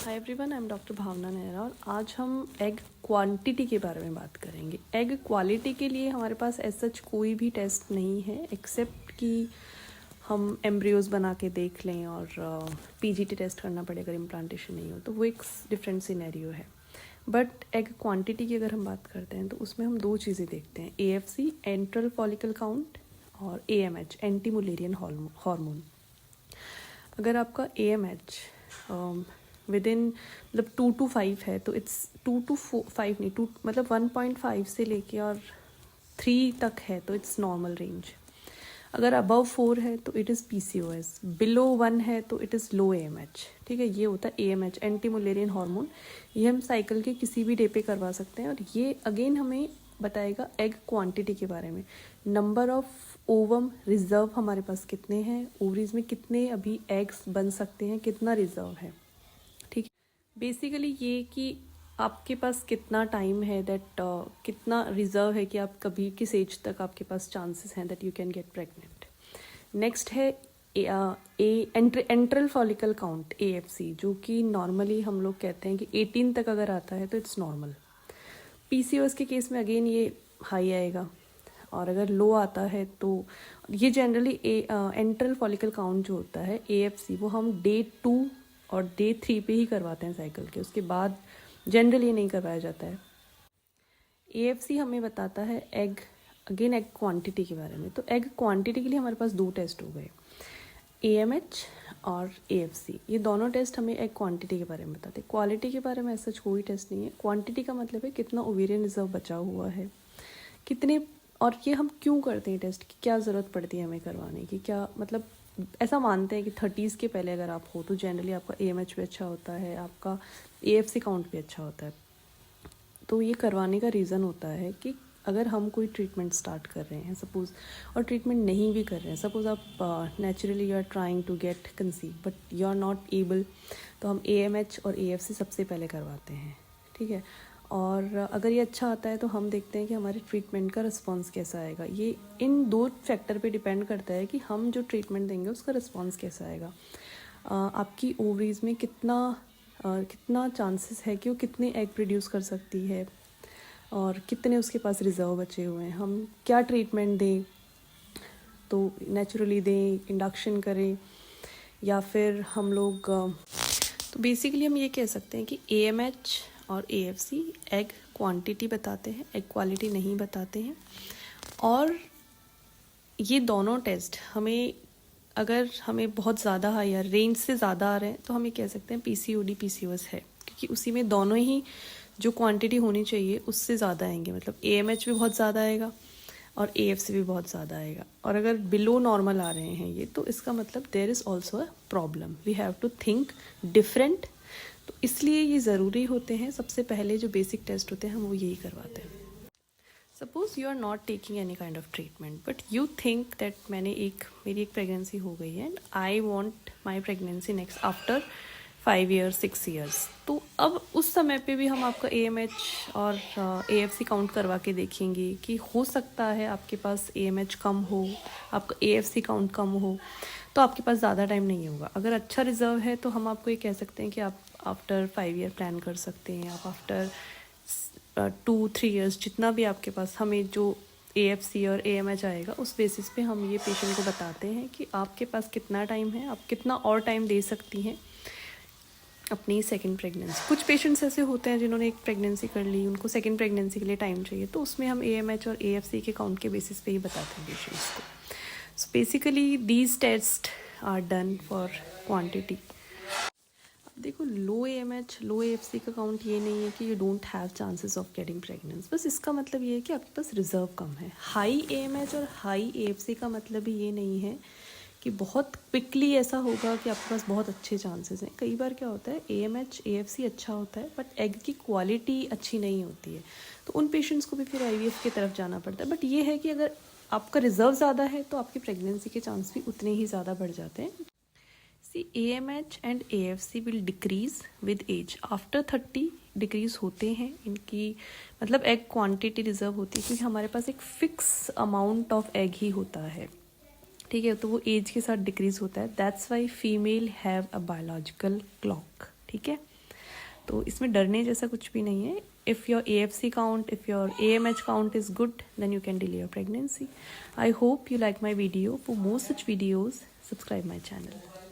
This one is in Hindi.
Hi everyone, I am doctor Bhavna Nehra और आज हम एग क्वांटिटी के बारे में बात करेंगे। एग क्वालिटी के लिए हमारे पास ऐसा कोई भी टेस्ट नहीं है एक्सेप्ट कि हम एम्ब्रियोज बना के देख लें और पीजीटी टेस्ट करना पड़े अगर इम्प्लांटेशन नहीं हो, तो वो एक डिफरेंट सिनेरियो है। बट एग क्वांटिटी की अगर हम बात करते हैं तो उसमें हम दो चीज़ें देखते हैं, AFC एंट्रल फॉलिकल काउंट और AMH एंटी मुलेरियन हार्मोन। अगर आपका AMH विद इन मतलब 2 to 5 है तो इट्स 2 to 5 नहीं, 2 मतलब 1.5 से लेके और 3 तक है तो इट्स नॉर्मल रेंज। अगर अबव 4 है तो इट इज़ PCOS, बिलो 1 है तो इट इज़ लो AMH। ठीक है, ये होता है AMH एंटी मुलेरियन हार्मोन। ये हम साइकिल के किसी भी डे पे करवा सकते हैं और ये अगेन हमें बताएगा एग क्वांटिटी के बारे में। नंबर ऑफ ओवम रिजर्व हमारे पास कितने हैं, ओवरीज में कितने अभी एग्स बन सकते हैं, कितना रिजर्व है। ठीक, बेसिकली ये कि आपके पास कितना टाइम है, दैट कितना रिजर्व है कि आप कभी किस एज तक आपके पास चांसेस हैं that you can get pregnant. Next है एंट्रल फॉलिकल काउंट AFC, जो कि नॉर्मली हम लोग कहते हैं कि 18 तक अगर आता है तो इट्स नॉर्मल। PCOS के केस में अगेन ये हाई आएगा और अगर लो आता है तो ये जनरली एंट्रल फॉलिकल काउंट जो होता है AFC वो हम डे 2 और डे 3 पे ही करवाते हैं साइकिल के, उसके बाद जनरली नहीं करवाया जाता है। AFC हमें बताता है एग क्वांटिटी के बारे में। तो एग क्वांटिटी के लिए हमारे पास दो टेस्ट हो गए, AMH और AFC। ये दोनों टेस्ट हमें एग क्वांटिटी के बारे में बताते हैं। क्वालिटी के बारे में ऐसा कोई टेस्ट नहीं है। क्वांटिटी का मतलब है कितना ओवेरियन रिजर्व बचा हुआ है, कितने, और ये हम क्यों करते हैं टेस्ट की, क्या ज़रूरत पड़ती है हमें करवाने की, क्या मतलब ऐसा मानते हैं कि 30s के पहले अगर आप हो तो जनरली आपका AMH भी अच्छा होता है, आपका AFC काउंट भी अच्छा होता है। तो ये करवाने का रीज़न होता है कि अगर हम कोई ट्रीटमेंट स्टार्ट कर रहे हैं सपोज़, और ट्रीटमेंट नहीं भी कर रहे हैं, सपोज़ आप naturally you are trying to get conceive but you are not able, तो हम AMH और AFC सबसे पहले करवाते हैं। ठीक है, और अगर ये अच्छा आता है तो हम देखते हैं कि हमारे ट्रीटमेंट का रिस्पॉन्स कैसा आएगा। ये इन दो फैक्टर पे डिपेंड करता है कि हम जो ट्रीटमेंट देंगे उसका रिस्पॉन्स कैसा आएगा। आपकी ओवरीज में कितना चांसेस है कि वो कितने एग प्रोड्यूस कर सकती है और कितने उसके पास रिजर्व बचे हुए हैं, हम क्या ट्रीटमेंट दें, तो नेचुरली दें, इंडक्शन करें, या फिर हम लोग तो बेसिकली हम ये कह सकते हैं कि AMH और AFC एग क्वांटिटी बताते हैं, एग क्वालिटी नहीं बताते हैं। और ये दोनों टेस्ट हमें, अगर हमें बहुत ज़्यादा हाई या रेंज से ज़्यादा आ रहे हैं तो हम ये कह सकते हैं PCOD PCOS है, क्योंकि उसी में दोनों ही जो क्वांटिटी होनी चाहिए उससे ज़्यादा आएंगे। मतलब AMH भी बहुत ज़्यादा आएगा और AFC भी बहुत ज़्यादा आएगा। और अगर बिलो नॉर्मल आ रहे हैं ये, तो इसका मतलब there is also a problem, we have to think different. तो इसलिए ये ज़रूरी होते हैं, सबसे पहले जो बेसिक टेस्ट होते हैं हम वो यही करवाते हैं। Suppose you are not taking any kind of treatment but you think that मेरी एक प्रेगनेंसी हो गई है and I want my pregnancy next after 5 years 6 years। तो अब उस समय पे भी हम आपका AMH और AFC काउंट करवा के देखेंगे कि हो सकता है आपके पास AMH कम हो, आपका AFC काउंट कम हो, तो आपके पास ज़्यादा टाइम नहीं होगा। अगर अच्छा रिजर्व है तो हम आपको ये कह सकते हैं कि आप आफ्टर 5 year प्लान कर सकते हैं, आप आफ्टर 2-3 years जितना भी आपके पास, हमें जो AFC और AMH आएगा उस बेसिस पे हम ये पेशेंट को बताते हैं कि आपके पास कितना टाइम है, आप कितना और टाइम दे सकती हैं अपनी सेकंड प्रेगनेंसी। कुछ पेशेंट्स ऐसे होते हैं जिन्होंने एक प्रेगनेंसी कर ली, उनको सेकंड प्रेगनेंसी के लिए टाइम चाहिए, तो उसमें हम AMH और AFC के काउंट के बेसिस पे ही बताते हैं पेशेंट्स को। So basically these test are done for quantity. देखो, लो AMH लो AFC का काउंट ये नहीं है कि you don't have chances of getting pregnancy, बस इसका मतलब ये है कि आपके पास रिजर्व कम है। हाई AMH और हाई AFC का मतलब भी ये नहीं है कि बहुत क्विकली ऐसा होगा कि आपके पास बहुत अच्छे चांसेस हैं। कई बार क्या होता है, AMH AFC अच्छा होता है बट एग की क्वालिटी अच्छी नहीं होती है, तो उन पेशेंट्स को भी फिर IVF की तरफ जाना पड़ता है। बट ये है कि अगर आपका रिजर्व ज़्यादा है तो आपकी प्रेगनेंसी के चांस भी उतने ही ज़्यादा बढ़ जाते हैं। AMH and AFC will decrease with age, after 30 decrease होते हैं इनकी, मतलब एग क्वांटिटी रिजर्व होती है, क्योंकि हमारे पास एक फिक्स अमाउंट ऑफ एग ही होता है। ठीक है, तो वो एज के साथ डिक्रीज होता है। That's why female have a biological clock. ठीक है, तो इसमें डरने जैसा कुछ भी नहीं है. If your AFC count, if your AMH count is good, then you can delay your pregnancy. I hope you like my video. For more such videos, subscribe my channel.